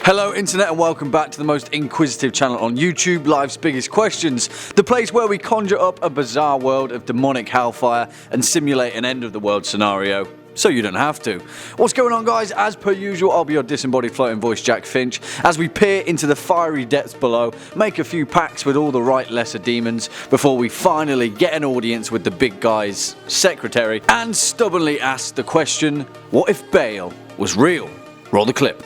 Hello internet and welcome back to the most inquisitive channel on YouTube, Life's Biggest Questions, the place where we conjure up a bizarre world of demonic hellfire and simulate an end of the world scenario, so you don't have to. What's going on guys? As per usual, I'll be your disembodied floating voice Jack Finch as we peer into the fiery depths below, make a few pacts with all the right lesser demons before we finally get an audience with the big guy's secretary and stubbornly ask the question, what if Baal was real? Roll the clip.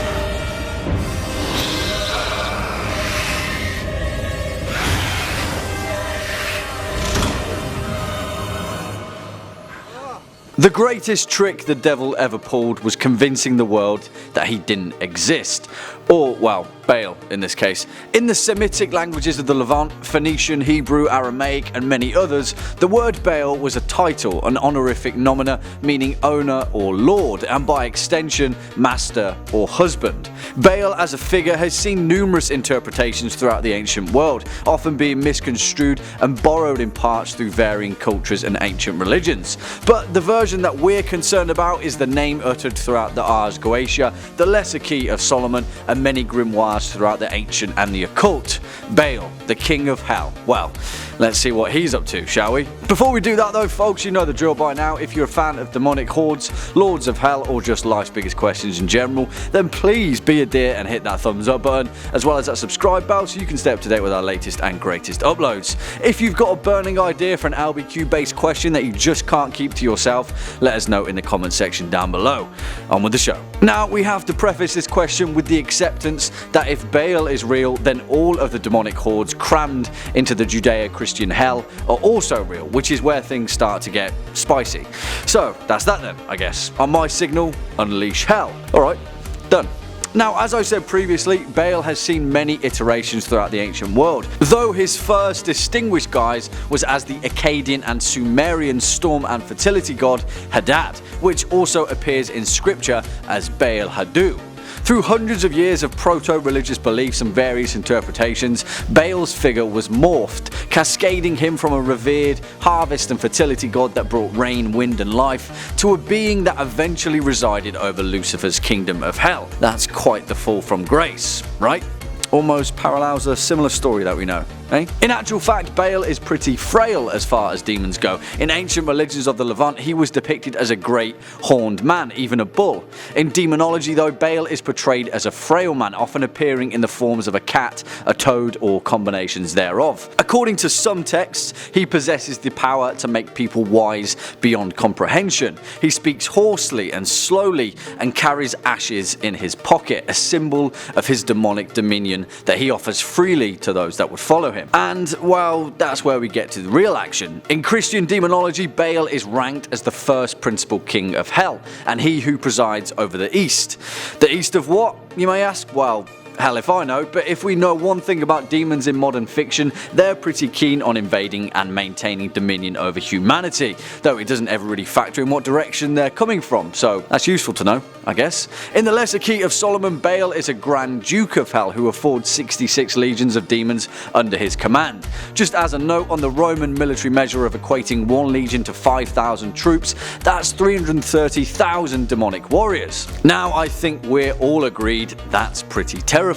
The greatest trick the devil ever pulled was convincing the world that he didn't exist. Or, well, Baal in this case. In the Semitic languages of the Levant, Phoenician, Hebrew, Aramaic and many others, the word Baal was a title, an honorific nominor meaning owner or lord, and by extension, master or husband. Baal as a figure has seen numerous interpretations throughout the ancient world, often being misconstrued and borrowed in parts through varying cultures and ancient religions. But the version that we're concerned about is the name uttered throughout the Ars Goetia, the lesser key of Solomon, and many grimoires throughout the ancient and the occult. Baal, the king of hell. Well, let's see what he's up to, shall we? Before we do that though, folks, you know the drill by now. If you're a fan of demonic hordes, lords of hell, or just life's biggest questions in general, then please be a dear and hit that thumbs up button, as well as that subscribe bell so you can stay up to date with our latest and greatest uploads. If you've got a burning idea for an LBQ based question that you just can't keep to yourself, let us know in the comment section down below. On with the show. Now, we have to preface this question with the acceptance that if Baal is real, then all of the demonic hordes crammed into the Judeo-Christian hell are also real, which is where things start to get spicy. So that's that then, I guess. On my signal, unleash hell. Alright, done. Now, as I said previously, Baal has seen many iterations throughout the ancient world, though his first distinguished guise was as the Akkadian and Sumerian storm and fertility god Hadad, which also appears in scripture as Baal Hadu. Through hundreds of years of proto-religious beliefs and various interpretations, Baal's figure was morphed, cascading him from a revered harvest and fertility god that brought rain, wind and life, to a being that eventually resided over Lucifer's kingdom of hell. That's quite the fall from grace, right? Almost parallels a similar story that we know. In actual fact, Baal is pretty frail as far as demons go. In ancient religions of the Levant, he was depicted as a great horned man, even a bull. In demonology though, Baal is portrayed as a frail man, often appearing in the forms of a cat, a toad or combinations thereof. According to some texts, he possesses the power to make people wise beyond comprehension. He speaks hoarsely and slowly and carries ashes in his pocket, a symbol of his demonic dominion that he offers freely to those that would follow him. And, well, that's where we get to the real action. In Christian demonology, Baal is ranked as the first principal king of hell, and he who presides over the East. The East of what, you may ask? Well, hell if I know, but if we know one thing about demons in modern fiction, they're pretty keen on invading and maintaining dominion over humanity, though it doesn't ever really factor in what direction they're coming from, so that's useful to know, I guess. In the lesser key of Solomon, Baal is a Grand Duke of Hell who affords 66 legions of demons under his command. Just as a note on the Roman military measure of equating 1 legion to 5,000 troops, that's 330,000 demonic warriors. Now I think we're all agreed that's pretty terrifying.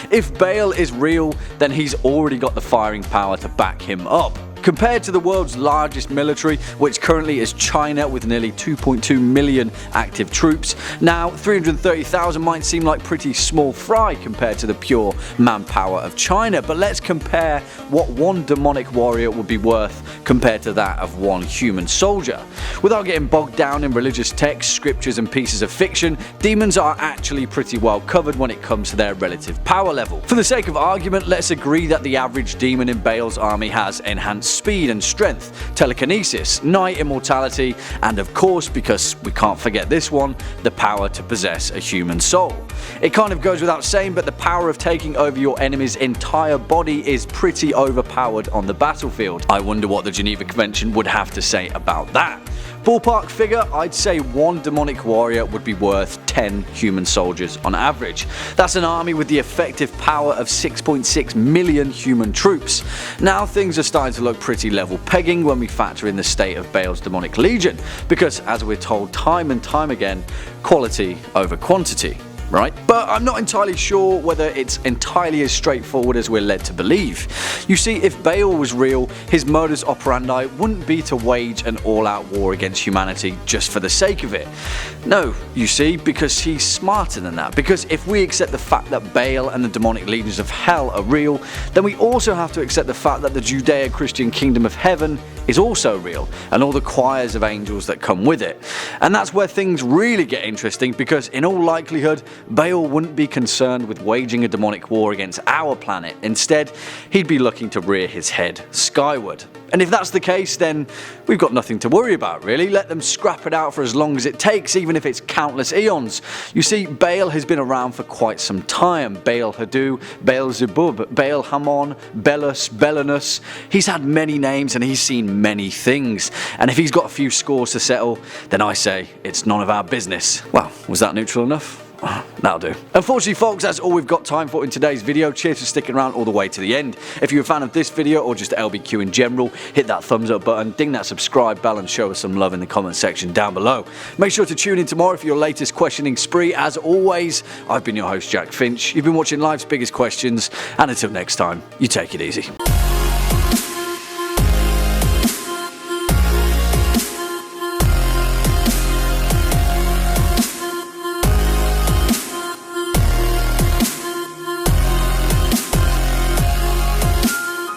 If Baal is real, then he's already got the firing power to back him up. Compared to the world's largest military, which currently is China with nearly 2.2 million active troops, now 330,000 might seem like pretty small fry compared to the pure manpower of China, but let's compare what one demonic warrior would be worth compared to that of one human soldier. Without getting bogged down in religious texts, scriptures and pieces of fiction, demons are actually pretty well covered when it comes to their relative power level. For the sake of argument, let's agree that the average demon in Baal's army has enhanced speed and strength, telekinesis, night immortality, and of course, because we can't forget this one, the power to possess a human soul. It kind of goes without saying, but the power of taking over your enemy's entire body is pretty overpowered on the battlefield. I wonder what the Geneva Convention would have to say about that. Ballpark figure, I'd say one demonic warrior would be worth 10 human soldiers on average. That's an army with the effective power of 6.6 million human troops. Now things are starting to look pretty level pegging when we factor in the state of Baal's demonic legion, because as we're told time and time again, quality over quantity, right? but I'm not entirely sure whether it's entirely as straightforward as we're led to believe. You see, if Baal was real, his modus operandi wouldn't be to wage an all-out war against humanity just for the sake of it. No, you see, because he's smarter than that. Because if we accept the fact that Baal and the demonic legions of hell are real, then we also have to accept the fact that the Judeo-Christian kingdom of heaven is also real, and all the choirs of angels that come with it. And that's where things really get interesting, because in all likelihood, Baal wouldn't be concerned with waging a demonic war against our planet. Instead, he'd be looking to rear his head skyward. And if that's the case, then we've got nothing to worry about, really. Let them scrap it out for as long as it takes, even if it's countless eons. You see, Baal has been around for quite some time. Baal Hadu, Baal Zebub, Baal Hamon, Belus, Belanus. He's had many names and he's seen many things. And if he's got a few scores to settle, then I say it's none of our business. Well, was that neutral enough? That'll do. Unfortunately, folks, that's all we've got time for in today's video. Cheers for sticking around all the way to the end. If you're a fan of this video or just LBQ in general, hit that thumbs up button, ding that subscribe bell, and show us some love in the comment section down below. Make sure to tune in tomorrow for your latest questioning spree. As always, I've been your host, Jack Finch. You've been watching Life's Biggest Questions, and until next time, you take it easy.